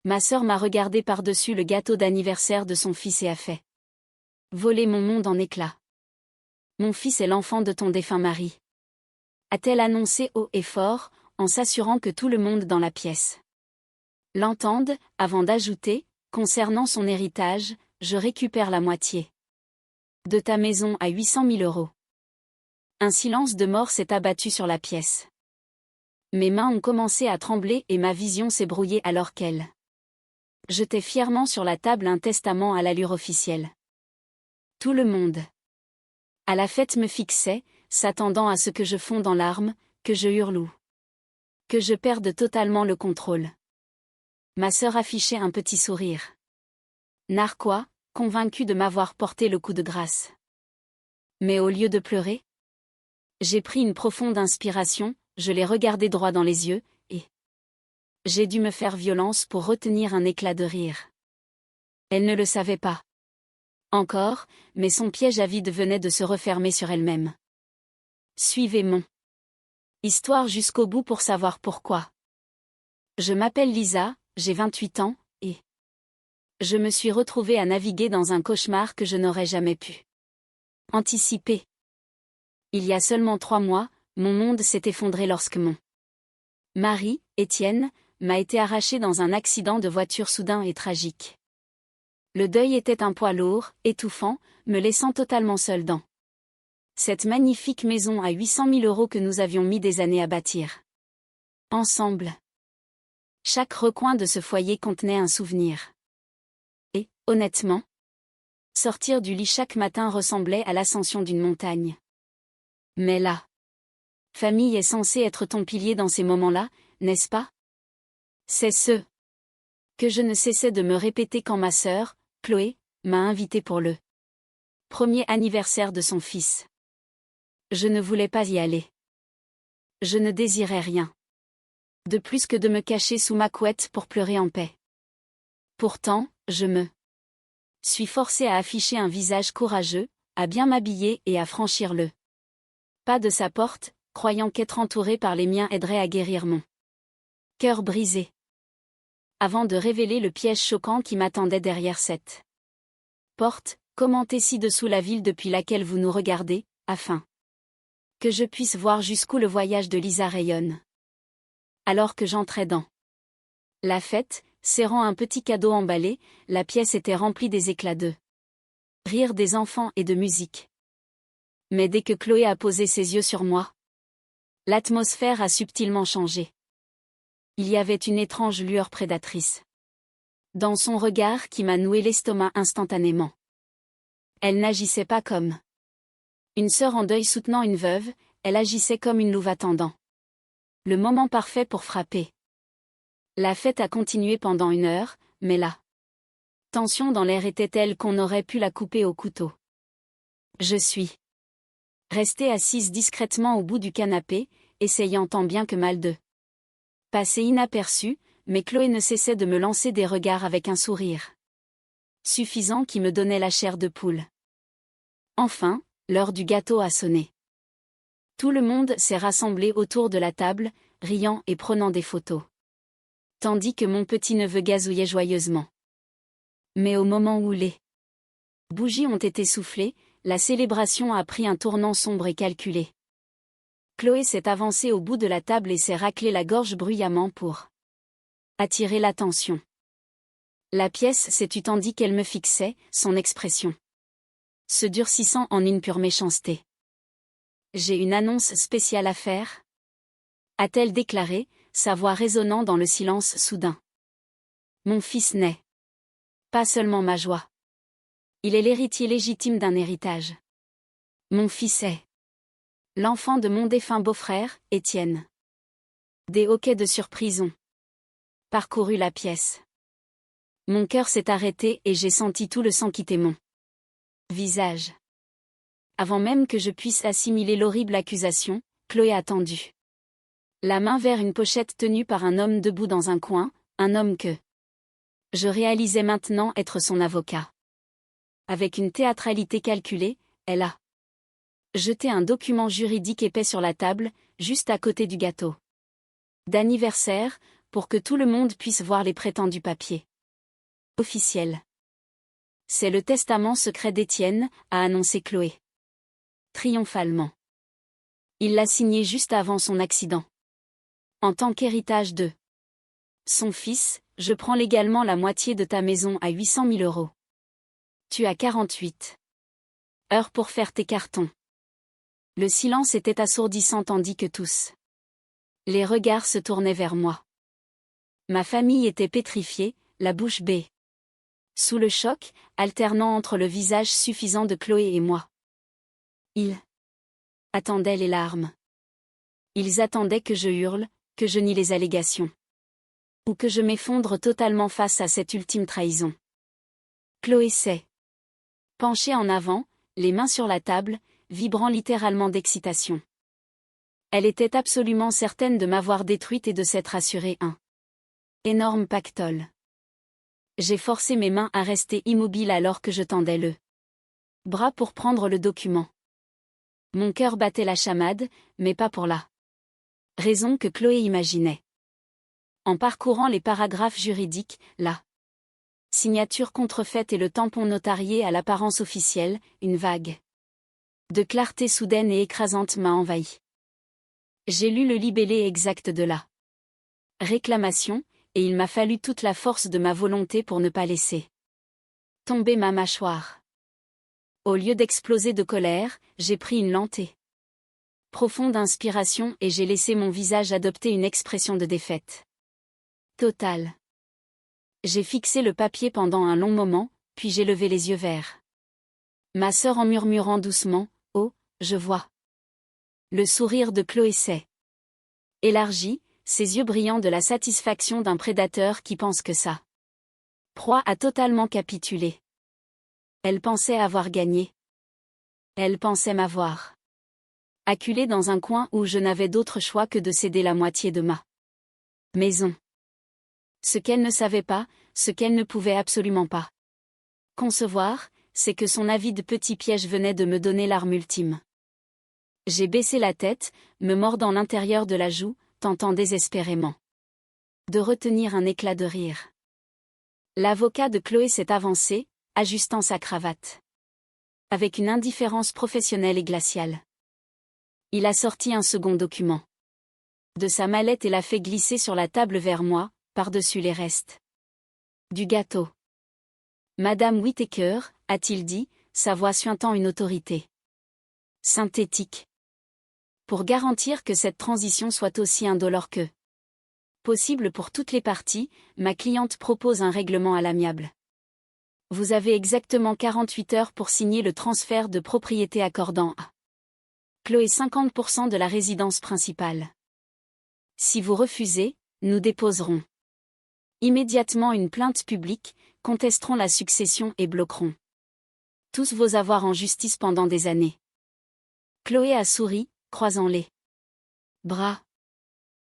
Ma sœur m'a regardé par-dessus le gâteau d'anniversaire de son fils et a fait voler mon monde en éclats. Mon fils est l'enfant de ton défunt mari. A-t-elle annoncé haut et fort, en s'assurant que tout le monde dans la pièce l'entende, avant d'ajouter, concernant son héritage, je récupère la moitié de ta maison à 800 000 euros. Un silence de mort s'est abattu sur la pièce. Mes mains ont commencé à trembler et ma vision s'est brouillée alors qu'elle jetait fièrement sur la table un testament à l'allure officielle. Tout le monde à la fête me fixait, s'attendant à ce que je fonde en larmes, que je hurle ou que je perde totalement le contrôle. Ma sœur affichait un petit sourire narquois, convaincue de m'avoir porté le coup de grâce. Mais au lieu de pleurer, j'ai pris une profonde inspiration, je l'ai regardée droit dans les yeux, et j'ai dû me faire violence pour retenir un éclat de rire. Elle ne le savait pas encore, mais son piège à vide venait de se refermer sur elle-même. Suivez mon histoire jusqu'au bout pour savoir pourquoi. Je m'appelle Lisa, j'ai 28 ans, et je me suis retrouvée à naviguer dans un cauchemar que je n'aurais jamais pu anticiper. Il y a seulement 3 mois, mon monde s'est effondré lorsque mon mari, Étienne, m'a été arraché dans un accident de voiture soudain et tragique. Le deuil était un poids lourd, étouffant, me laissant totalement seule dans cette magnifique maison à 800 000 euros que nous avions mis des années à bâtir ensemble. Chaque recoin de ce foyer contenait un souvenir. Et, honnêtement, sortir du lit chaque matin ressemblait à l'ascension d'une montagne. Mais la famille est censée être ton pilier dans ces moments-là, n'est-ce pas? C'est ce que je ne cessais de me répéter quand ma sœur, Chloé, m'a invitée pour le premier anniversaire de son fils. Je ne voulais pas y aller. Je ne désirais rien de plus que de me cacher sous ma couette pour pleurer en paix. Pourtant, je me suis forcée à afficher un visage courageux, à bien m'habiller et à franchir le pas de sa porte, croyant qu'être entourée par les miens aiderait à guérir mon cœur brisé. Avant de révéler le piège choquant qui m'attendait derrière cette porte, commentez ci-dessous la ville depuis laquelle vous nous regardez, afin que je puisse voir jusqu'où le voyage de Lisa rayonne. Alors que j'entrais dans la fête, serrant un petit cadeau emballé, la pièce était remplie des éclats de rire des enfants et de musique. Mais dès que Chloé a posé ses yeux sur moi, l'atmosphère a subtilement changé. Il y avait une étrange lueur prédatrice dans son regard qui m'a noué l'estomac instantanément. Elle n'agissait pas comme une sœur en deuil soutenant une veuve, elle agissait comme une louve attendant le moment parfait pour frapper. La fête a continué pendant 1 heure, mais la tension dans l'air était telle qu'on aurait pu la couper au couteau. Je suis restée assise discrètement au bout du canapé, essayant tant bien que mal de passer inaperçue, mais Chloé ne cessait de me lancer des regards avec un sourire suffisant qui me donnait la chair de poule. Enfin, l'heure du gâteau a sonné. Tout le monde s'est rassemblé autour de la table, riant et prenant des photos. Tandis que mon petit-neveu gazouillait joyeusement. Mais au moment où les bougies ont été soufflées, la célébration a pris un tournant sombre et calculé. Chloé s'est avancée au bout de la table et s'est raclé la gorge bruyamment pour attirer l'attention. La pièce s'est tue tandis qu'elle me fixait, son expression se durcissant en une pure méchanceté. J'ai une annonce spéciale à faire, a-t-elle déclaré, sa voix résonnant dans le silence soudain. Mon fils n'est pas seulement ma joie. Il est l'héritier légitime d'un héritage. Mon fils est l'enfant de mon défunt beau-frère, Étienne. Des hoquets de surprise ont parcouru la pièce. Mon cœur s'est arrêté et j'ai senti tout le sang quitter mon visage. Avant même que je puisse assimiler l'horrible accusation, Chloé a tendu la main vers une pochette tenue par un homme debout dans un coin, un homme que je réalisais maintenant être son avocat. Avec une théâtralité calculée, elle a jeté un document juridique épais sur la table, juste à côté du gâteau d'anniversaire, pour que tout le monde puisse voir les prétendus papiers. Officiel. C'est le testament secret d'Étienne, a annoncé Chloé. Triomphalement. Il l'a signé juste avant son accident. En tant qu'héritage de son fils, je prends légalement la moitié de ta maison à 800 000 euros. Tu as 48 heures pour faire tes cartons. Le silence était assourdissant tandis que tous les regards se tournaient vers moi. Ma famille était pétrifiée, la bouche bée. Sous le choc, alternant entre le visage suffisant de Chloé et moi. Ils attendaient les larmes. Ils attendaient que je hurle, que je nie les allégations. Ou que je m'effondre totalement face à cette ultime trahison. Chloé s'est penchée en avant, les mains sur la table, vibrant littéralement d'excitation. Elle était absolument certaine de m'avoir détruite et de s'être assurée un énorme pactole. J'ai forcé mes mains à rester immobiles alors que je tendais le bras pour prendre le document. Mon cœur battait la chamade, mais pas pour la raison que Chloé imaginait. En parcourant les paragraphes juridiques, la signature contrefaite et le tampon notarié à l'apparence officielle, une vague de clarté soudaine et écrasante m'a envahi. J'ai lu le libellé exact de la réclamation, et il m'a fallu toute la force de ma volonté pour ne pas laisser tomber ma mâchoire. Au lieu d'exploser de colère, j'ai pris une lente et profonde inspiration et j'ai laissé mon visage adopter une expression de défaite totale. J'ai fixé le papier pendant un long moment, puis j'ai levé les yeux vers ma sœur en murmurant doucement, « Oh, je vois. » Le sourire de Chloé s'est élargi, ses yeux brillants de la satisfaction d'un prédateur qui pense que sa proie a totalement capitulé. Elle pensait avoir gagné. Elle pensait m'avoir acculée dans un coin où je n'avais d'autre choix que de céder la moitié de ma maison. Ce qu'elle ne savait pas, ce qu'elle ne pouvait absolument pas concevoir, c'est que son avide petit piège venait de me donner l'arme ultime. J'ai baissé la tête, me mordant l'intérieur de la joue, tentant désespérément de retenir un éclat de rire. L'avocat de Chloé s'est avancé, ajustant sa cravate. Avec une indifférence professionnelle et glaciale. Il a sorti un second document de sa mallette et l'a fait glisser sur la table vers moi, par-dessus les restes du gâteau. Madame Whittaker, a-t-il dit, sa voix suintant une autorité synthétique. Pour garantir que cette transition soit aussi indolore que possible pour toutes les parties, ma cliente propose un règlement à l'amiable. Vous avez exactement 48 heures pour signer le transfert de propriété accordant à Chloé 50% de la résidence principale. Si vous refusez, nous déposerons immédiatement une plainte publique, contesterons la succession et bloquerons tous vos avoirs en justice pendant des années. Chloé a souri, croisant les bras.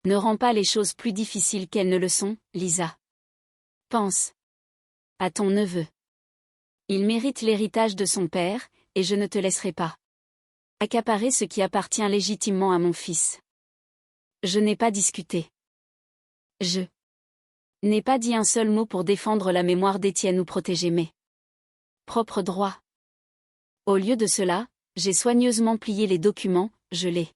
Ne rends pas les choses plus difficiles qu'elles ne le sont, Lisa. Pense à ton neveu. Il mérite l'héritage de son père, et je ne te laisserai pas accaparer ce qui appartient légitimement à mon fils. Je n'ai pas discuté. Je n'ai pas dit un seul mot pour défendre la mémoire d'Étienne ou protéger mes propres droits. Au lieu de cela, j'ai soigneusement plié les documents, je les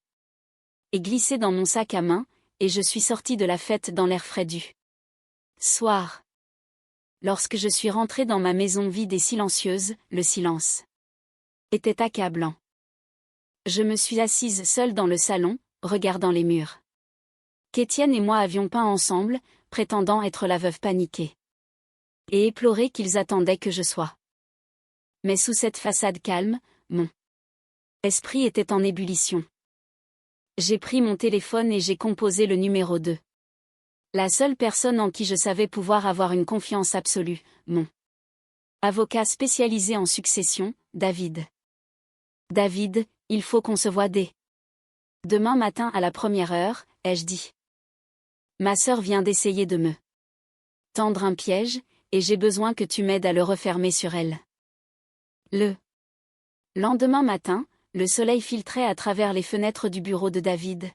ai glissés dans mon sac à main, et je suis sortie de la fête dans l'air frais du soir. Lorsque je suis rentrée dans ma maison vide et silencieuse, le silence était accablant. Je me suis assise seule dans le salon, regardant les murs qu'Étienne et moi avions peints ensemble, prétendant être la veuve paniquée. Et éploré qu'ils attendaient que je sois. Mais sous cette façade calme, mon esprit était en ébullition. J'ai pris mon téléphone et j'ai composé le numéro 2. La seule personne en qui je savais pouvoir avoir une confiance absolue, mon avocat spécialisé en succession, David. David, il faut qu'on se voie demain matin à la 1re heure, ai-je dit. Ma sœur vient d'essayer de me tendre un piège, et j'ai besoin que tu m'aides à le refermer sur elle. Le lendemain matin, le soleil filtrait à travers les fenêtres du bureau de David.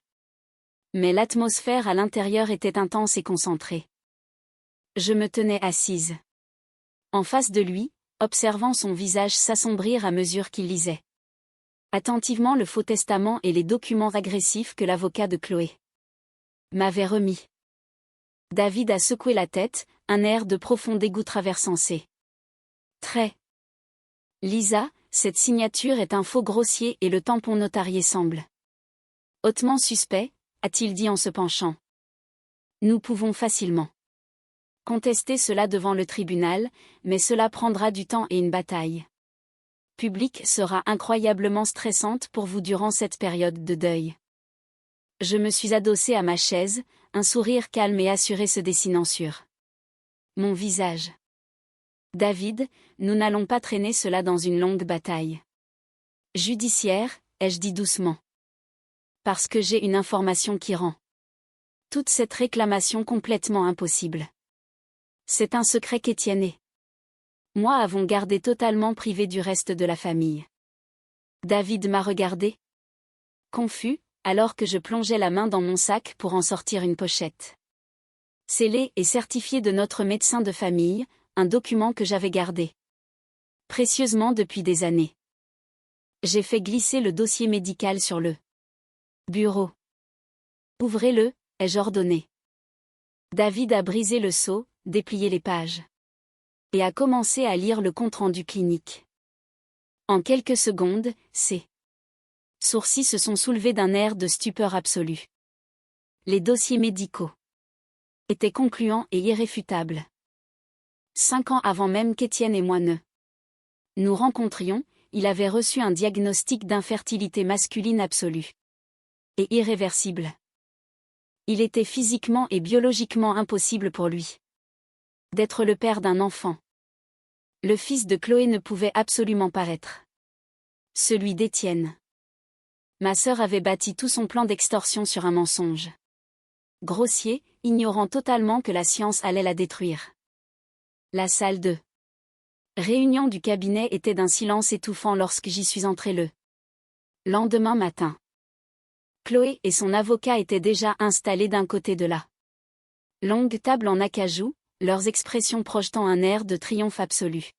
Mais l'atmosphère à l'intérieur était intense et concentrée. Je me tenais assise. En face de lui, observant son visage s'assombrir à mesure qu'il lisait attentivement le faux testament et les documents agressifs que l'avocat de Chloé m'avait remis. David a secoué la tête, un air de profond dégoût traversant ses traits. Lisa, cette signature est un faux grossier et le tampon notarié semble hautement suspect, a-t-il dit en se penchant. Nous pouvons facilement contester cela devant le tribunal, mais cela prendra du temps et une bataille publique sera incroyablement stressante pour vous durant cette période de deuil. Je me suis adossée à ma chaise, un sourire calme et assuré se dessinant sur mon visage. David, nous n'allons pas traîner cela dans une longue bataille judiciaire, ai-je dit doucement. Parce que j'ai une information qui rend toute cette réclamation complètement impossible. C'est un secret qu'Étienne et moi avons gardé totalement privé du reste de la famille. David m'a regardé, confus, alors que je plongeais la main dans mon sac pour en sortir une pochette scellée et certifiée de notre médecin de famille, un document que j'avais gardé précieusement depuis des années. J'ai fait glisser le dossier médical sur le bureau. Ouvrez-le, ai-je ordonné. David a brisé le sceau, déplié les pages et a commencé à lire le compte-rendu clinique. En quelques secondes, ses sourcils se sont soulevés d'un air de stupeur absolue. Les dossiers médicaux étaient concluants et irréfutables. 5 ans avant même qu'Étienne et moi ne nous rencontrions, il avait reçu un diagnostic d'infertilité masculine absolue et irréversible. Il était physiquement et biologiquement impossible pour lui d'être le père d'un enfant. Le fils de Chloé ne pouvait absolument pas être celui d'Étienne. Ma sœur avait bâti tout son plan d'extorsion sur un mensonge grossier, ignorant totalement que la science allait la détruire. La salle de réunion du cabinet était d'un silence étouffant lorsque j'y suis entrée le lendemain matin. Chloé et son avocat étaient déjà installés d'un côté de la longue table en acajou, leurs expressions projetant un air de triomphe absolu.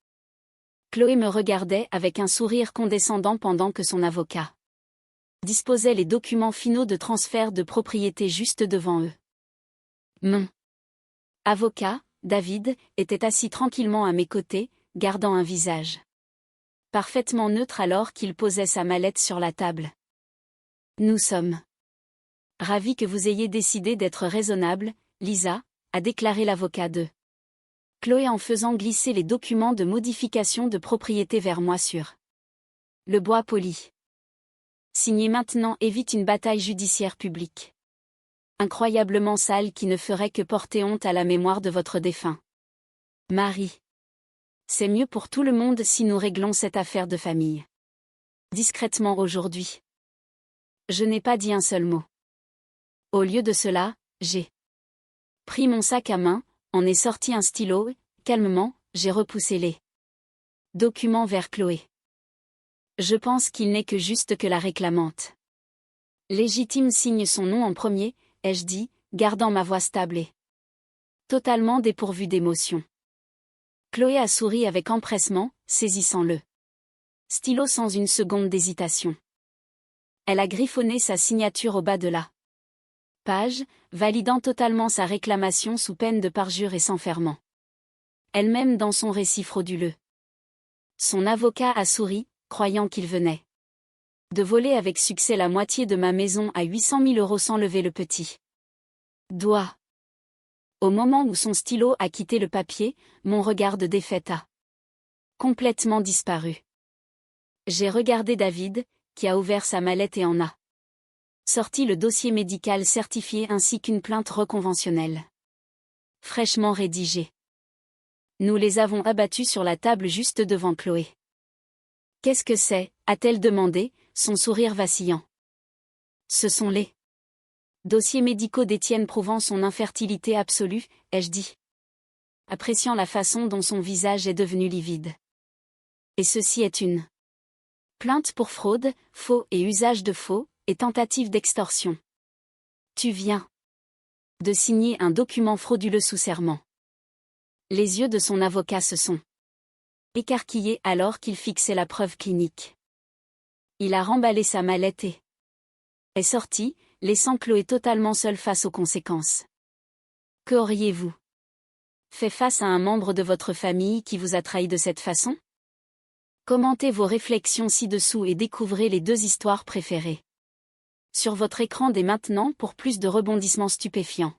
Chloé me regardait avec un sourire condescendant pendant que son avocat disposait les documents finaux de transfert de propriété juste devant eux. Mon avocat, David, était assis tranquillement à mes côtés, gardant un visage parfaitement neutre alors qu'il posait sa mallette sur la table. Nous sommes ravis que vous ayez décidé d'être raisonnable, Lisa, a déclaré l'avocat de Chloé en faisant glisser les documents de modification de propriété vers moi sur le bois poli. Signez maintenant évite une bataille judiciaire publique incroyablement sale qui ne ferait que porter honte à la mémoire de votre défunt mari. C'est mieux pour tout le monde si nous réglons cette affaire de famille discrètement aujourd'hui. Je n'ai pas dit un seul mot. Au lieu de cela, j'ai pris mon sac à main, en ai sorti un stylo, calmement, j'ai repoussé les documents vers Chloé. Je pense qu'il n'est que juste que la réclamante légitime signe son nom en premier, ai-je dit, gardant ma voix stable et totalement dépourvue d'émotion. Chloé a souri avec empressement, saisissant le stylo sans une seconde d'hésitation. Elle a griffonné sa signature au bas de la page, validant totalement sa réclamation sous peine de parjure et s'enfermant elle-même dans son récit frauduleux. Son avocat a souri, croyant qu'il venait de voler avec succès la moitié de ma maison à 800 000 € sans lever le petit doigt. Au moment où son stylo a quitté le papier, mon regard de défaite a complètement disparu. J'ai regardé David, qui a ouvert sa mallette et en a sorti le dossier médical certifié ainsi qu'une plainte reconventionnelle fraîchement rédigée. Nous les avons abattus sur la table juste devant Chloé. Qu'est-ce que c'est, a-t-elle demandé, son sourire vacillant. Ce sont les dossiers médicaux d'Étienne prouvant son infertilité absolue, ai-je dit, appréciant la façon dont son visage est devenu livide. Et ceci est une plainte pour fraude, faux et usage de faux, et tentative d'extorsion. Tu viens de signer un document frauduleux sous serment. Les yeux de son avocat se sont écarquillés alors qu'il fixait la preuve clinique. Il a remballé sa mallette et est sorti, laissant Chloé totalement seule face aux conséquences. Que auriez-vous fait face à un membre de votre famille qui vous a trahi de cette façon? Commentez vos réflexions ci-dessous et découvrez les 2 histoires préférées sur votre écran dès maintenant pour plus de rebondissements stupéfiants.